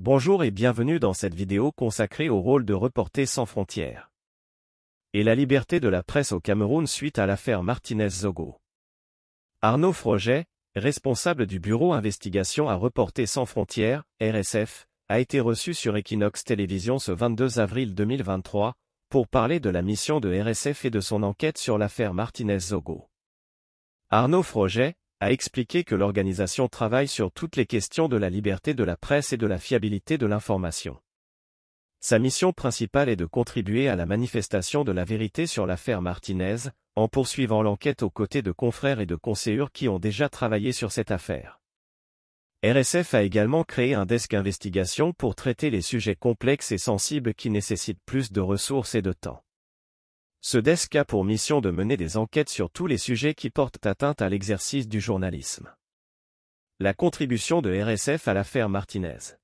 Bonjour et bienvenue dans cette vidéo consacrée au rôle de Reporters sans frontières et la liberté de la presse au Cameroun suite à l'affaire Martinez-Zogo. Arnaud Froget, responsable du bureau investigation à Reporters sans frontières, RSF, a été reçu sur Equinox Télévision ce 22 avril 2023 pour parler de la mission de RSF et de son enquête sur l'affaire Martinez-Zogo. Arnaud Froget a expliqué que l'organisation travaille sur toutes les questions de la liberté de la presse et de la fiabilité de l'information. Sa mission principale est de contribuer à la manifestation de la vérité sur l'affaire Martinez, en poursuivant l'enquête aux côtés de confrères et de conseillers qui ont déjà travaillé sur cette affaire. RSF a également créé un desk investigation pour traiter les sujets complexes et sensibles qui nécessitent plus de ressources et de temps. Ce desk a pour mission de mener des enquêtes sur tous les sujets qui portent atteinte à l'exercice du journalisme. La contribution de RSF à l'affaire Martinez.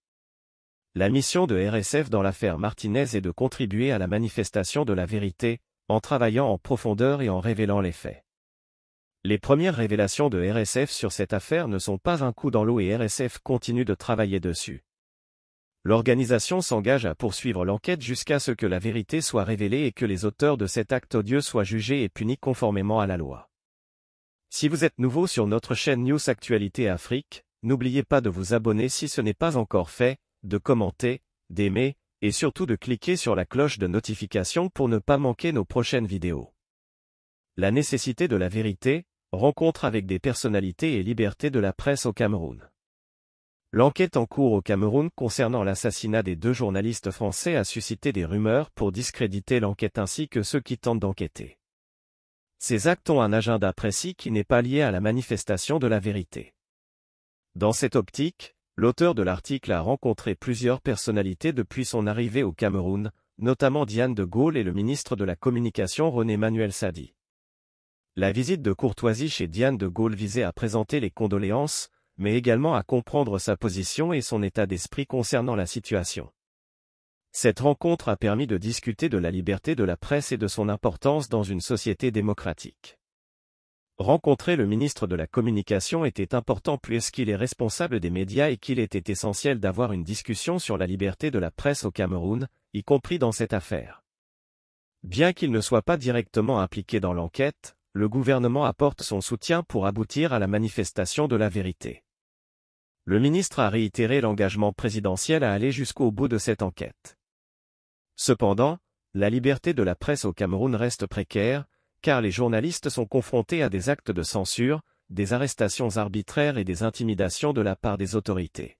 La mission de RSF dans l'affaire Martinez est de contribuer à la manifestation de la vérité, en travaillant en profondeur et en révélant les faits. Les premières révélations de RSF sur cette affaire ne sont pas un coup dans l'eau et RSF continue de travailler dessus. L'organisation s'engage à poursuivre l'enquête jusqu'à ce que la vérité soit révélée et que les auteurs de cet acte odieux soient jugés et punis conformément à la loi. Si vous êtes nouveau sur notre chaîne News Actualité Afrique, n'oubliez pas de vous abonner si ce n'est pas encore fait, de commenter, d'aimer, et surtout de cliquer sur la cloche de notification pour ne pas manquer nos prochaines vidéos. La nécessité de la vérité, rencontre avec des personnalités et liberté de la presse au Cameroun. L'enquête en cours au Cameroun concernant l'assassinat des deux journalistes français a suscité des rumeurs pour discréditer l'enquête ainsi que ceux qui tentent d'enquêter. Ces actes ont un agenda précis qui n'est pas lié à la manifestation de la vérité. Dans cette optique, l'auteur de l'article a rencontré plusieurs personnalités depuis son arrivée au Cameroun, notamment Diane de Gaulle et le ministre de la Communication René-Manuel Sadi. La visite de courtoisie chez Diane de Gaulle visait à présenter les condoléances, mais également à comprendre sa position et son état d'esprit concernant la situation. Cette rencontre a permis de discuter de la liberté de la presse et de son importance dans une société démocratique. Rencontrer le ministre de la Communication était important puisqu'il est responsable des médias et qu'il était essentiel d'avoir une discussion sur la liberté de la presse au Cameroun, y compris dans cette affaire. Bien qu'il ne soit pas directement impliqué dans l'enquête, le gouvernement apporte son soutien pour aboutir à la manifestation de la vérité. Le ministre a réitéré l'engagement présidentiel à aller jusqu'au bout de cette enquête. Cependant, la liberté de la presse au Cameroun reste précaire, car les journalistes sont confrontés à des actes de censure, des arrestations arbitraires et des intimidations de la part des autorités.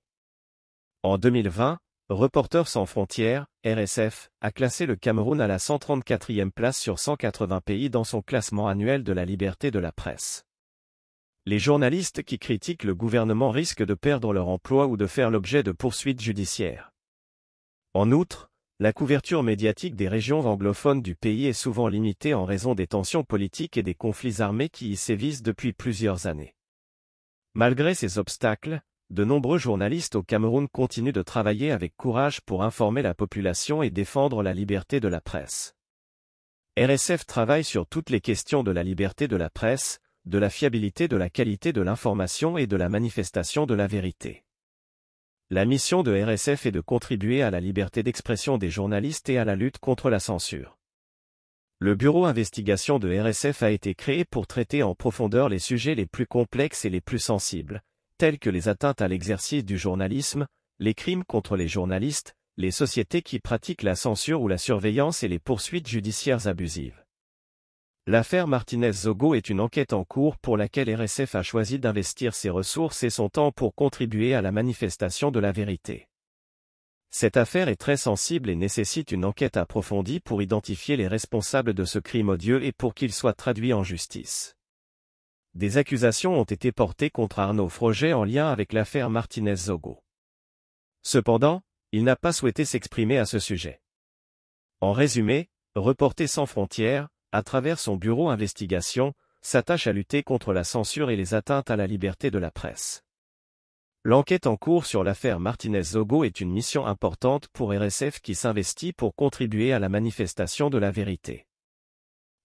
En 2020, Reporters sans frontières, RSF, a classé le Cameroun à la 134e place sur 180 pays dans son classement annuel de la liberté de la presse. Les journalistes qui critiquent le gouvernement risquent de perdre leur emploi ou de faire l'objet de poursuites judiciaires. En outre, la couverture médiatique des régions anglophones du pays est souvent limitée en raison des tensions politiques et des conflits armés qui y sévissent depuis plusieurs années. Malgré ces obstacles, de nombreux journalistes au Cameroun continuent de travailler avec courage pour informer la population et défendre la liberté de la presse. RSF travaille sur toutes les questions de la liberté de la presse, de la fiabilité de la qualité de l'information et de la manifestation de la vérité. La mission de RSF est de contribuer à la liberté d'expression des journalistes et à la lutte contre la censure. Le bureau investigation de RSF a été créé pour traiter en profondeur les sujets les plus complexes et les plus sensibles, tels que les atteintes à l'exercice du journalisme, les crimes contre les journalistes, les sociétés qui pratiquent la censure ou la surveillance et les poursuites judiciaires abusives. L'affaire Martinez-Zogo est une enquête en cours pour laquelle RSF a choisi d'investir ses ressources et son temps pour contribuer à la manifestation de la vérité. Cette affaire est très sensible et nécessite une enquête approfondie pour identifier les responsables de ce crime odieux et pour qu'ils soient traduits en justice. Des accusations ont été portées contre Arnaud Froget en lien avec l'affaire Martinez-Zogo. Cependant, il n'a pas souhaité s'exprimer à ce sujet. En résumé, Reporters sans frontières, à travers son bureau investigation, s'attache à lutter contre la censure et les atteintes à la liberté de la presse. L'enquête en cours sur l'affaire Martinez-Zogo est une mission importante pour RSF qui s'investit pour contribuer à la manifestation de la vérité.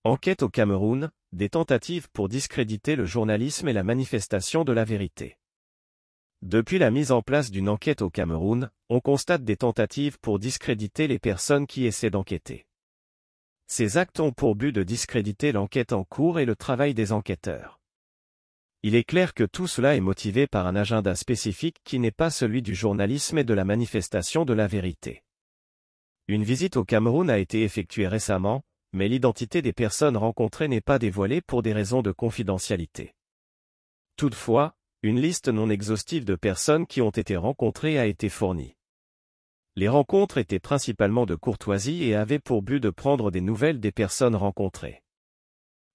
Enquête au Cameroun, des tentatives pour discréditer le journalisme et la manifestation de la vérité. Depuis la mise en place d'une enquête au Cameroun, on constate des tentatives pour discréditer les personnes qui essaient d'enquêter. Ces actes ont pour but de discréditer l'enquête en cours et le travail des enquêteurs. Il est clair que tout cela est motivé par un agenda spécifique qui n'est pas celui du journalisme et de la manifestation de la vérité. Une visite au Cameroun a été effectuée récemment, mais l'identité des personnes rencontrées n'est pas dévoilée pour des raisons de confidentialité. Toutefois, une liste non exhaustive de personnes qui ont été rencontrées a été fournie. Les rencontres étaient principalement de courtoisie et avaient pour but de prendre des nouvelles des personnes rencontrées.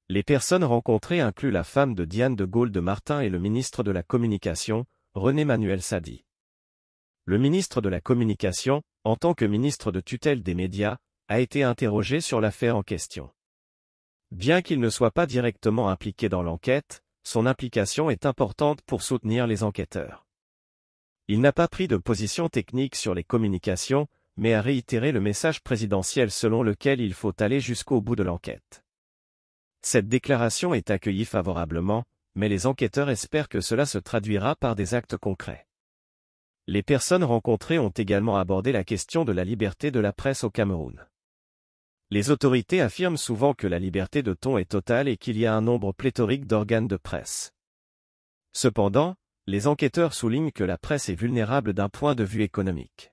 Les personnes rencontrées incluent la femme de Diane de Gaulle de Martin et le ministre de la Communication, René-Manuel Sadi. Le ministre de la Communication, en tant que ministre de tutelle des médias, a été interrogé sur l'affaire en question. Bien qu'il ne soit pas directement impliqué dans l'enquête, son implication est importante pour soutenir les enquêteurs. Il n'a pas pris de position technique sur les communications, mais a réitéré le message présidentiel selon lequel il faut aller jusqu'au bout de l'enquête. Cette déclaration est accueillie favorablement, mais les enquêteurs espèrent que cela se traduira par des actes concrets. Les personnes rencontrées ont également abordé la question de la liberté de la presse au Cameroun. Les autorités affirment souvent que la liberté de ton est totale et qu'il y a un nombre pléthorique d'organes de presse. Cependant, les enquêteurs soulignent que la presse est vulnérable d'un point de vue économique.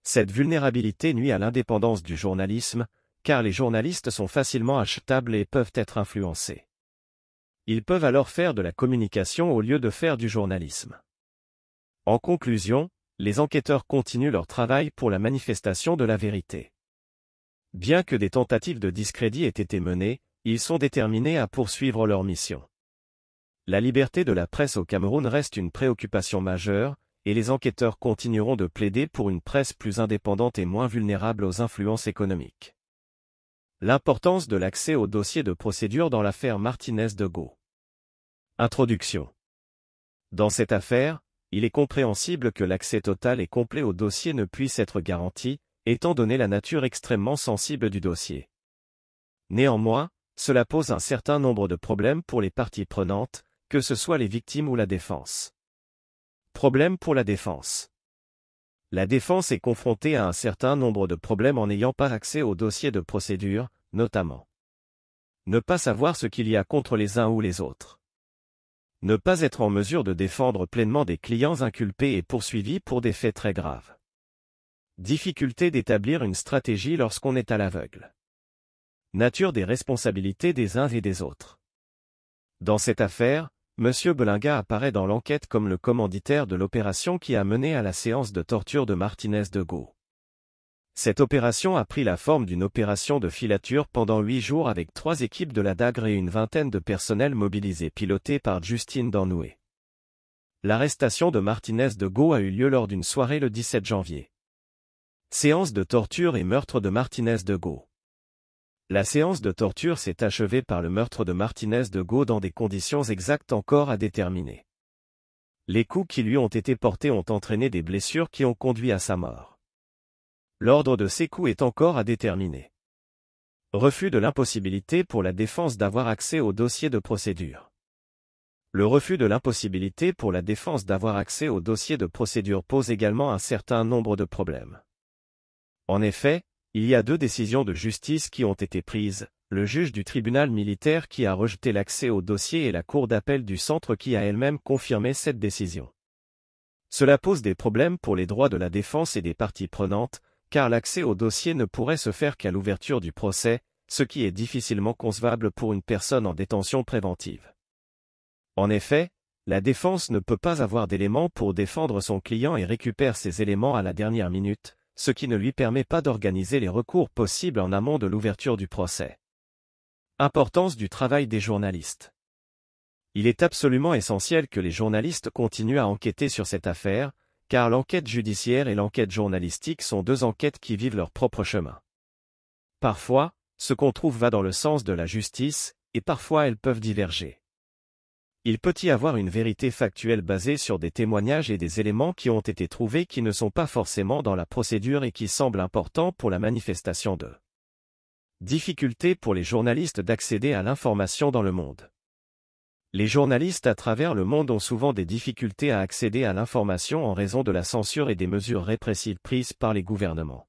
Cette vulnérabilité nuit à l'indépendance du journalisme, car les journalistes sont facilement achetables et peuvent être influencés. Ils peuvent alors faire de la communication au lieu de faire du journalisme. En conclusion, les enquêteurs continuent leur travail pour la manifestation de la vérité. Bien que des tentatives de discrédit aient été menées, ils sont déterminés à poursuivre leur mission. La liberté de la presse au Cameroun reste une préoccupation majeure, et les enquêteurs continueront de plaider pour une presse plus indépendante et moins vulnérable aux influences économiques. L'importance de l'accès au dossier de procédure dans l'affaire Martinez de Gaulle. Introduction. Dans cette affaire, il est compréhensible que l'accès total et complet au dossier ne puisse être garanti, étant donné la nature extrêmement sensible du dossier. Néanmoins, cela pose un certain nombre de problèmes pour les parties prenantes, que ce soit les victimes ou la défense. Problème pour la défense. La défense est confrontée à un certain nombre de problèmes en n'ayant pas accès au dossier de procédure, notamment ne pas savoir ce qu'il y a contre les uns ou les autres. Ne pas être en mesure de défendre pleinement des clients inculpés et poursuivis pour des faits très graves. Difficulté d'établir une stratégie lorsqu'on est à l'aveugle. Nature des responsabilités des uns et des autres. Dans cette affaire, M. Belinga apparaît dans l'enquête comme le commanditaire de l'opération qui a mené à la séance de torture de Martinez de Gaulle. Cette opération a pris la forme d'une opération de filature pendant 8 jours avec 3 équipes de la DAGRE et une vingtaine de personnels mobilisés pilotée par Justine Danoué. L'arrestation de Martinez de Gaulle a eu lieu lors d'une soirée le 17 janvier. Séance de torture et meurtre de Martinez de Gaulle. La séance de torture s'est achevée par le meurtre de Martinez de Gaulle dans des conditions exactes encore à déterminer. Les coups qui lui ont été portés ont entraîné des blessures qui ont conduit à sa mort. L'ordre de ces coups est encore à déterminer. Refus de l'impossibilité pour la défense d'avoir accès au dossier de procédure. Le refus de l'impossibilité pour la défense d'avoir accès au dossier de procédure pose également un certain nombre de problèmes. En effet, il y a 2 décisions de justice qui ont été prises, le juge du tribunal militaire qui a rejeté l'accès au dossier et la cour d'appel du centre qui a elle-même confirmé cette décision. Cela pose des problèmes pour les droits de la défense et des parties prenantes, car l'accès au dossier ne pourrait se faire qu'à l'ouverture du procès, ce qui est difficilement concevable pour une personne en détention préventive. En effet, la défense ne peut pas avoir d'éléments pour défendre son client et récupère ces éléments à la dernière minute, ce qui ne lui permet pas d'organiser les recours possibles en amont de l'ouverture du procès. Importance du travail des journalistes. Il est absolument essentiel que les journalistes continuent à enquêter sur cette affaire, car l'enquête judiciaire et l'enquête journalistique sont 2 enquêtes qui vivent leur propre chemin. Parfois, ce qu'on trouve va dans le sens de la justice, et parfois elles peuvent diverger. Il peut y avoir une vérité factuelle basée sur des témoignages et des éléments qui ont été trouvés qui ne sont pas forcément dans la procédure et qui semblent importants pour la manifestation de difficulté pour les journalistes d'accéder à l'information dans le monde. Les journalistes à travers le monde ont souvent des difficultés à accéder à l'information en raison de la censure et des mesures répressives prises par les gouvernements.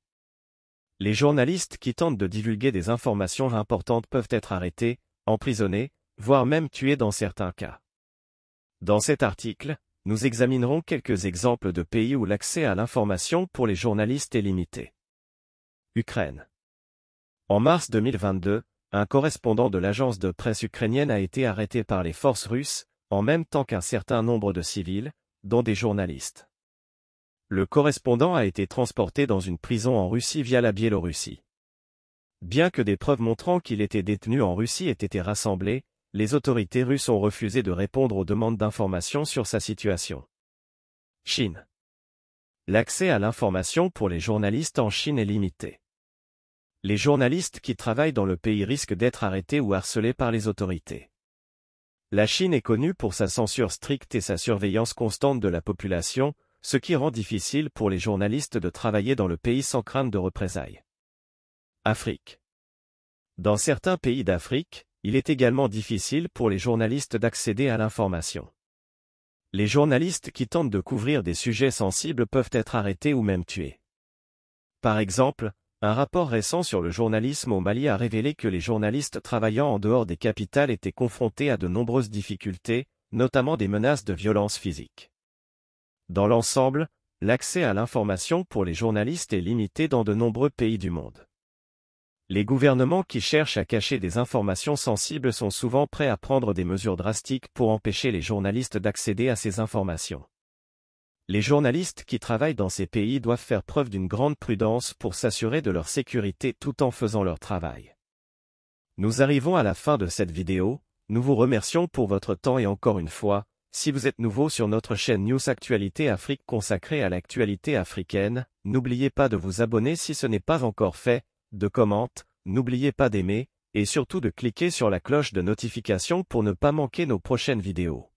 Les journalistes qui tentent de divulguer des informations importantes peuvent être arrêtés, emprisonnés, voire même tués dans certains cas. Dans cet article, nous examinerons quelques exemples de pays où l'accès à l'information pour les journalistes est limité. Ukraine. En mars 2022, un correspondant de l'agence de presse ukrainienne a été arrêté par les forces russes, en même temps qu'un certain nombre de civils, dont des journalistes. Le correspondant a été transporté dans une prison en Russie via la Biélorussie. Bien que des preuves montrant qu'il était détenu en Russie aient été rassemblées, les autorités russes ont refusé de répondre aux demandes d'informations sur sa situation. Chine. L'accès à l'information pour les journalistes en Chine est limité. Les journalistes qui travaillent dans le pays risquent d'être arrêtés ou harcelés par les autorités. La Chine est connue pour sa censure stricte et sa surveillance constante de la population, ce qui rend difficile pour les journalistes de travailler dans le pays sans crainte de représailles. Afrique. Dans certains pays d'Afrique, il est également difficile pour les journalistes d'accéder à l'information. Les journalistes qui tentent de couvrir des sujets sensibles peuvent être arrêtés ou même tués. Par exemple, un rapport récent sur le journalisme au Mali a révélé que les journalistes travaillant en dehors des capitales étaient confrontés à de nombreuses difficultés, notamment des menaces de violence physique. Dans l'ensemble, l'accès à l'information pour les journalistes est limité dans de nombreux pays du monde. Les gouvernements qui cherchent à cacher des informations sensibles sont souvent prêts à prendre des mesures drastiques pour empêcher les journalistes d'accéder à ces informations. Les journalistes qui travaillent dans ces pays doivent faire preuve d'une grande prudence pour s'assurer de leur sécurité tout en faisant leur travail. Nous arrivons à la fin de cette vidéo, nous vous remercions pour votre temps et encore une fois, si vous êtes nouveau sur notre chaîne News Actualité Afrique consacrée à l'actualité africaine, n'oubliez pas de vous abonner si ce n'est pas encore fait, de commenter, n'oubliez pas d'aimer, et surtout de cliquer sur la cloche de notification pour ne pas manquer nos prochaines vidéos.